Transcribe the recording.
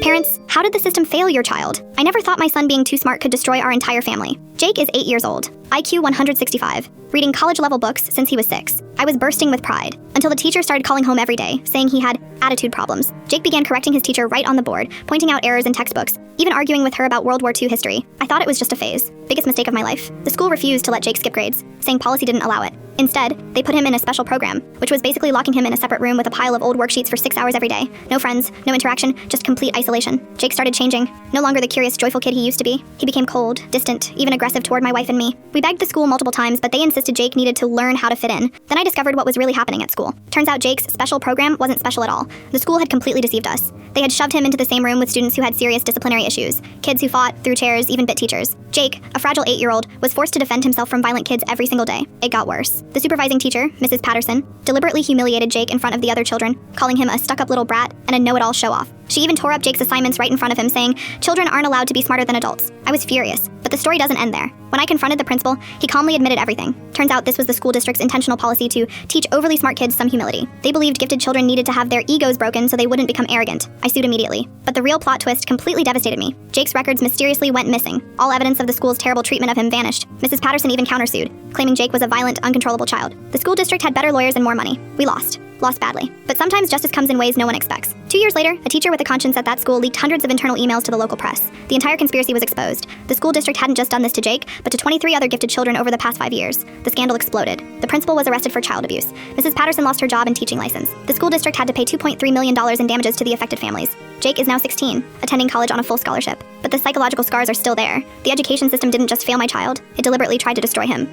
Parents, how did the system fail your child? I never thought my son being too smart could destroy our entire family. Jake is 8 years old, IQ 165, reading college-level books since he was 6. I was bursting with pride, until the teacher started calling home every day, saying he had attitude problems. Jake began correcting his teacher right on the board, pointing out errors in textbooks, even arguing with her about World War II history. I thought it was just a phase. Biggest mistake of my life. The school refused to let Jake skip grades, saying policy didn't allow it. Instead, they put him in a special program, which was basically locking him in a separate room with a pile of old worksheets for 6 hours every day. No friends, no interaction, just complete isolation. Jake started changing. No longer the curious, joyful kid he used to be. He became cold, distant, even aggressive toward my wife and me. We begged the school multiple times, but they insisted Jake needed to learn how to fit in. Then I discovered what was really happening at school. Turns out Jake's special program wasn't special at all. The school had completely deceived us. They had shoved him into the same room with students who had serious disciplinary issues. Kids who fought, threw chairs, even bit teachers. Jake, a fragile 8-year-old, was forced to defend himself from violent kids every single day. It got worse. The supervising teacher, Mrs. Patterson, deliberately humiliated Jake in front of the other children, calling him a stuck-up little brat and a know-it-all show-off. She even tore up Jake's assignments right in front of him, saying, "Children aren't allowed to be smarter than adults." I was furious, but the story doesn't end there. When I confronted the principal, he calmly admitted everything. Turns out this was the school district's intentional policy to teach overly smart kids some humility. They believed gifted children needed to have their egos broken so they wouldn't become arrogant. I sued immediately. But the real plot twist completely devastated me. Jake's records mysteriously went missing. All evidence of the school's terrible treatment of him vanished. Mrs. Patterson even countersued, claiming Jake was a violent, uncontrollable child. The school district had better lawyers and more money. We lost badly. But sometimes justice comes in ways no one expects. 2 years later, a teacher with a conscience at that school leaked hundreds of internal emails to the local press. The entire conspiracy was exposed. The school district hadn't just done this to Jake, but to 23 other gifted children over the past 5 years. The scandal exploded. The principal was arrested for child abuse. Mrs. Patterson lost her job and teaching license. The school district had to pay $2.3 million in damages to the affected families. Jake is now 16, attending college on a full scholarship. But the psychological scars are still there. The education system didn't just fail my child, it deliberately tried to destroy him.